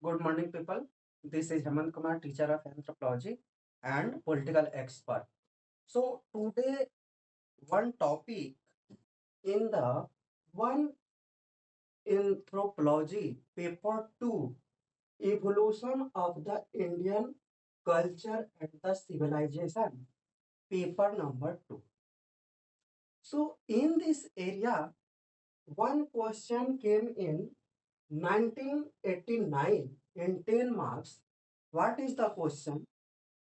Good morning, people. This is Hemant Kumar, teacher of anthropology and political expert. So today, one topic in the one anthropology paper two, evolution of the Indian culture and the civilization, paper number two. So in this area, one question came in 1989 in 10 marks. What is the question?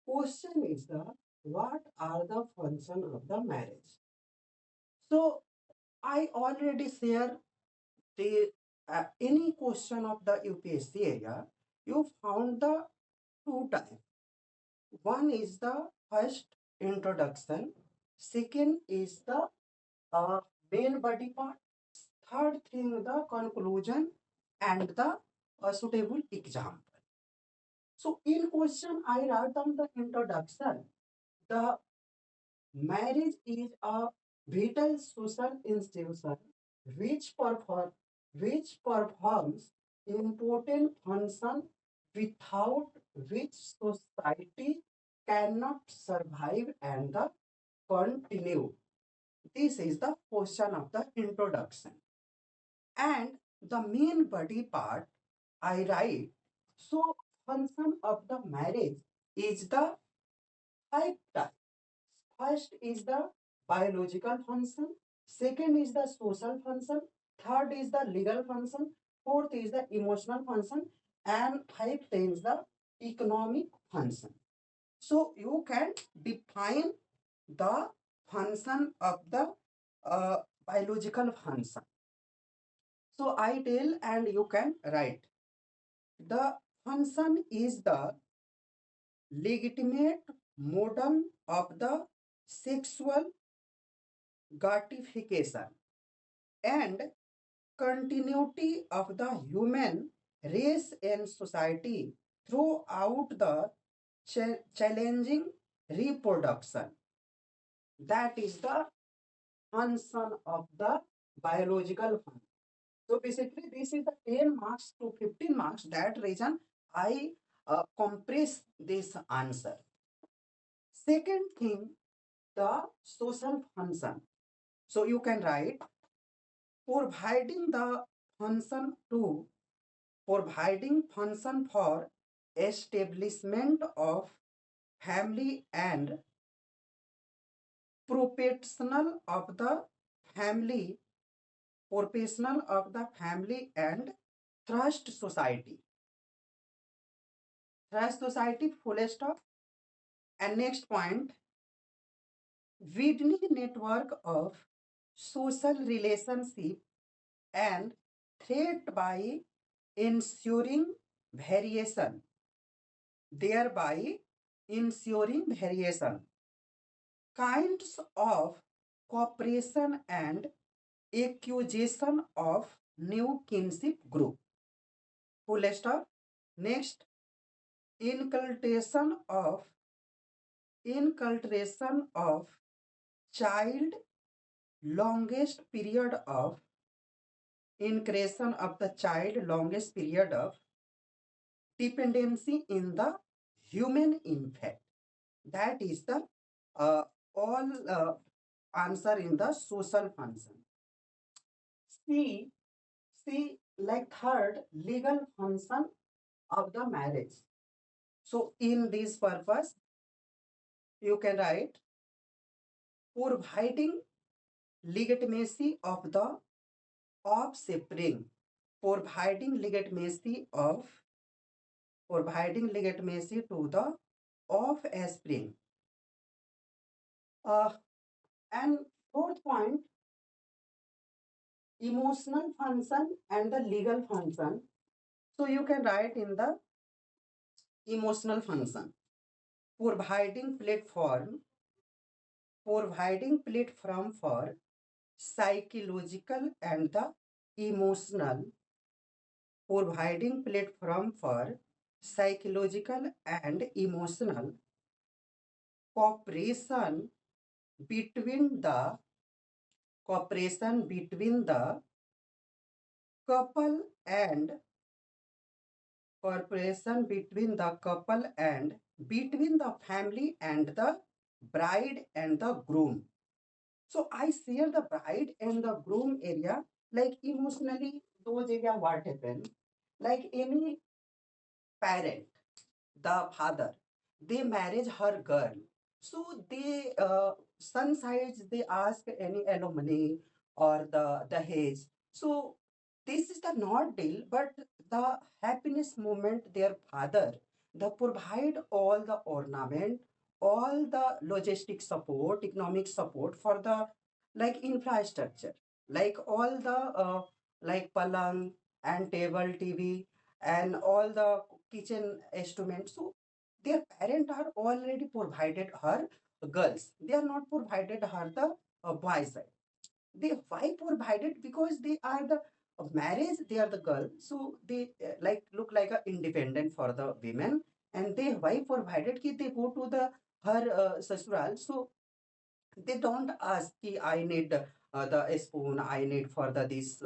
Question is the what are the function of the marriage? So I already share the any question of the UPSC area. You found the two type. One is the first introduction. Second is the uh, main body part. Third thing the conclusion and the suitable example. So in question I write down the introduction. The marriage is a vital social institution which performs important function without which society cannot survive and the continue. This is the portion of the introduction. And the main body part I write. So function of the marriage is the five types. First is the biological function, second is the social function, third is the legal function, fourth is the emotional function, and fifth is the economic function. So you can define the function of the biological function. So I tell and you can write. The function is the legitimate model of the sexual gratification and continuity of the human race and society throughout the challenging reproduction. That is the function of the biological function. So basically, this is the 10 marks to 15 marks. That reason I compress this answer. Second thing, the social function. So you can write providing the function to providing function for establishment of family and professional of the family professional of the family and trust society full stop. And next point, widening network of social relationship and threat by ensuring variation, thereby ensuring variation, kinds of cooperation and accusation of new kinship group. Full stop. Next, inculcation of inculturation of child longest period of increation of the child longest period of dependency in the human infant. That is the all answer in the social function. See, see, like third, legal function of the marriage. So in this purpose, you can write providing legitimacy of the offspring, providing legitimacy of providing legitimacy to the offspring. Uh, and fourth point, emotional function and the legal function. So you can write in the emotional function, providing platform, providing platform for psychological and the emotional, providing platform for psychological and emotional cooperation between the cooperation between the couple and cooperation between the couple and between the family and the bride and the groom. So I share the bride and the groom area, like emotionally, those area what happened, like any parent, the father, they marriage her girl. So they son sides they ask any alimony or the dahege. So this is the not deal, but the happiness moment their father, they provide all the ornament, all the logistic support, economic support for the like infrastructure, like all the like palang and table TV and all the kitchen instruments. So their parents are already provided her girls. They are not provided her the boys. They why provided because they are the marriage. They are the girl, so they like look like a independent for the women, and they why provided ki they go to the her sasural. So they don't ask ki I need the spoon. I need for the this.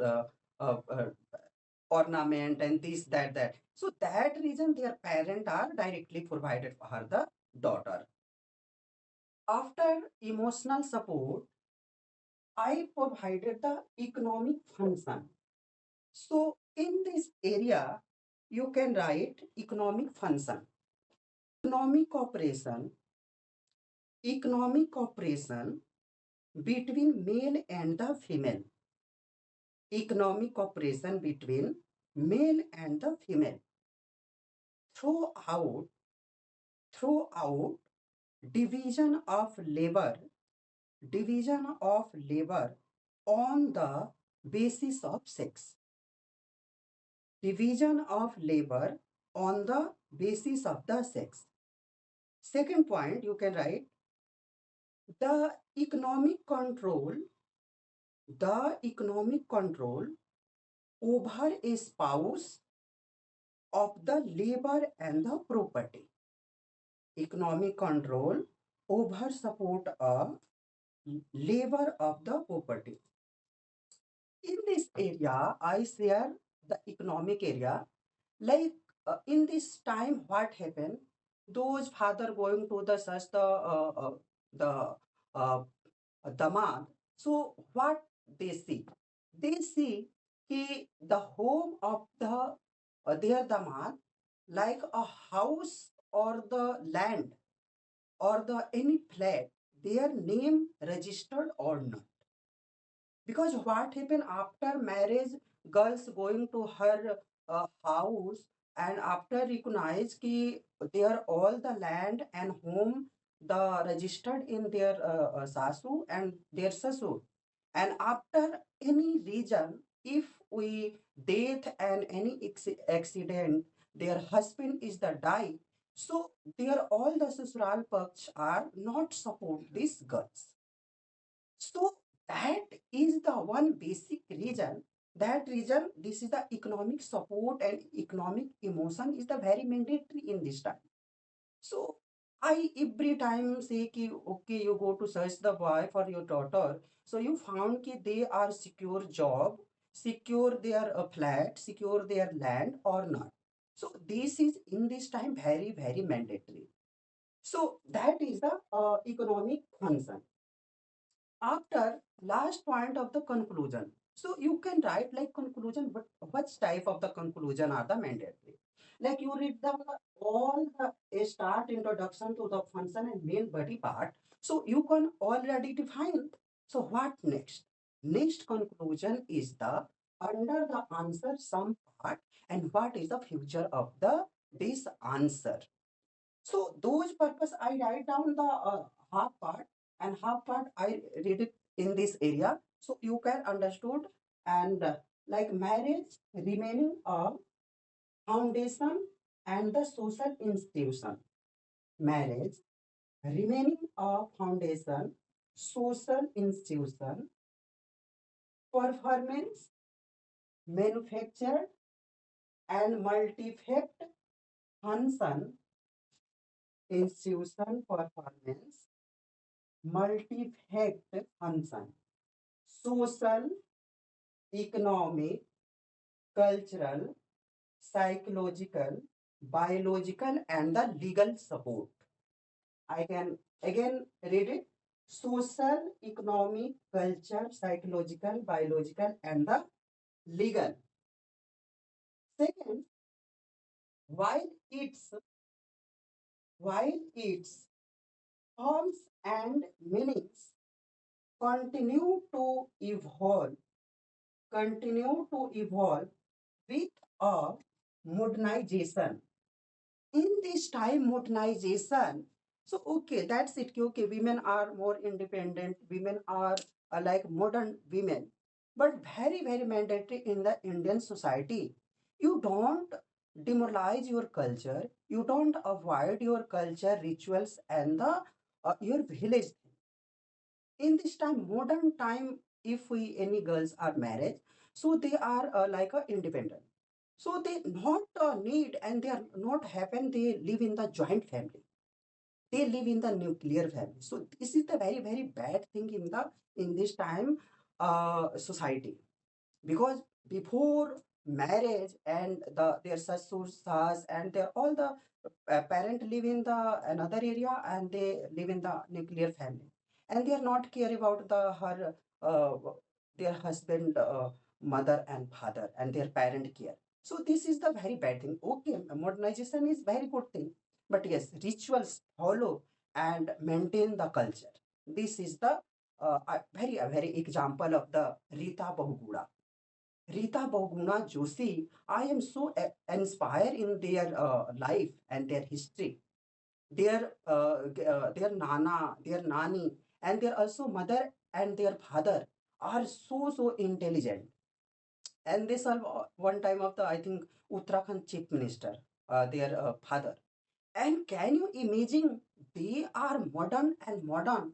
Ornament and this that so that reason their parent are directly provided for her the daughter. After emotional support, I provided the economic function. So in this area you can write economic function, economic cooperation, economic cooperation between male and the female, economic cooperation between male and the female throughout throughout division of labor, division of labor on the basis of sex, division of labor on the basis of the sex. Second point you can write the economic control, the economic control over a spouse of the labor and the property, economic control over support of labor of the property. In this area I share the economic area, like in this time what happened, those father going to the such the uh, damad. So what they see ki the home of the their damad, like a house or the land or the any flat, their name registered or not. Because what happened after marriage, girls going to her house and after recognize ki they are all the land and home the registered in their sasu and their sasu. And after any reason, if we death and any accident, their husband is the die. So their all the sasural paksh are not support these girls. So that is the one basic reason. That reason, this is the economic support and economic emotion is the very mandatory in this time. So I every time say ki okay, you go to search the boy for your daughter. So you found ki they are secure job, secure their flat, secure their land or not. So this is in this time very mandatory. So that is the economic concern. After last point of the conclusion, so you can write like conclusion, but what type of the conclusion are the mandatory, like you read the all the start introduction to the function and main body part, so you can already define. So what next, next conclusion is the under the answer some part and what is the future of the this answer. So those purpose I write down the half part and half part I read it in this area. So you can understood and like marriage remaining a foundation and the social institution. Marriage remaining a foundation, social institution, performance, manufactured and multi-fact function, institution performance, multi-fact function, social, economic, cultural, psychological, biological, and the legal support. I can again read it. Social, economic, culture, psychological, biological, and the legal. Second, while its while its forms and meanings continue to evolve, continue to evolve with a modernization. In this time modernization, so okay, that's it. Okay, women are more independent, women are like modern women, but very very mandatory in the Indian society. You don't demoralize your culture, you don't avoid your culture rituals and the your village. In this time modern time, if we any girls are married, so they are like a independent, so they not need and they are not happen they live in the joint family, they live in the nuclear family. So this is the very very bad thing in this time society, because before marriage and their sas and their all the parent live in the another area and they live in the nuclear family, and they are not care about her uh, their husband, mother and father and their parent care. So this is the very bad thing. Okay, modernization is very good thing, but yes, rituals follow and maintain the culture. This is the a very example of the Rita Bahugura. Rita Bahuguna Joshi, I am so inspired in their life and their history. Their nana, their nani, and their also mother and their father are so intelligent. And they solve one time of the I think Uttarakhand chief minister, their father. And can you imagine? They are modern and modern,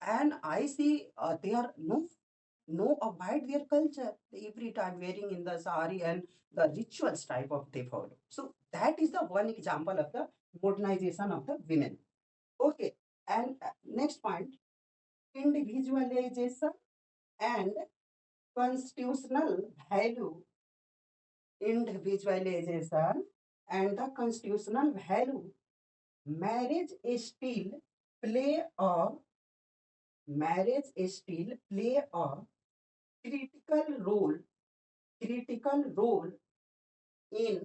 and I see they are no abide their culture every time wearing in the sari and the rituals type of they follow. So that is the one example of the modernization of the women. Okay, and next point, individualization and constitutional value. Individualization and the constitutional value. Marriage is still play a marriage still play a critical role critical role in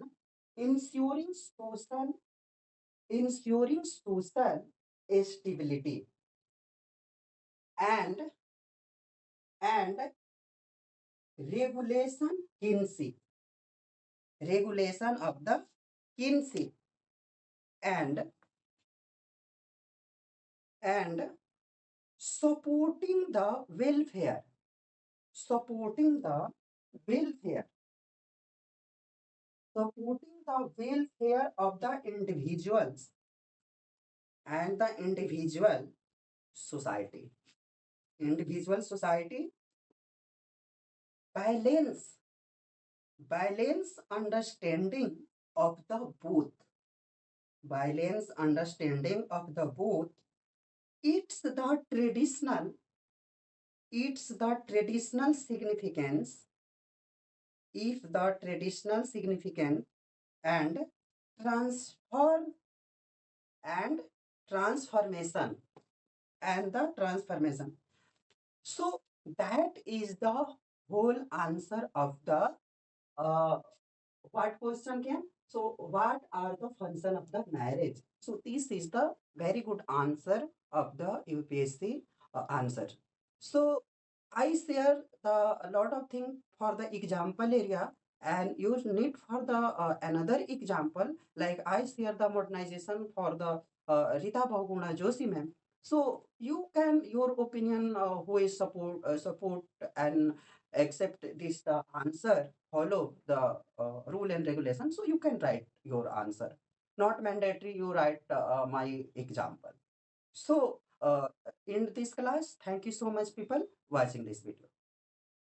ensuring social ensuring social stability and and regulation kinship regulation of the kinship and and supporting the supporting the welfare supporting the welfare of the individuals and the society individual society. Balance balance understanding of the both balance understanding of the both. It's the traditional it's the traditional significance if the traditional significance and transform and transformation transformation. So that is the whole answer of the uh, what question can. So what are the function of the marriage? So this is the very good answer of the UPSC answer. So I share the a lot of thing for the example area, and you need for the another example, like I share the modernization for the Rita Bahuguna Joshi ma'am. So you can your opinion who is support and accept this answer, follow the rule and regulation. So you can write your answer. Not mandatory you write my example. So in this class, thank you so much people watching this video.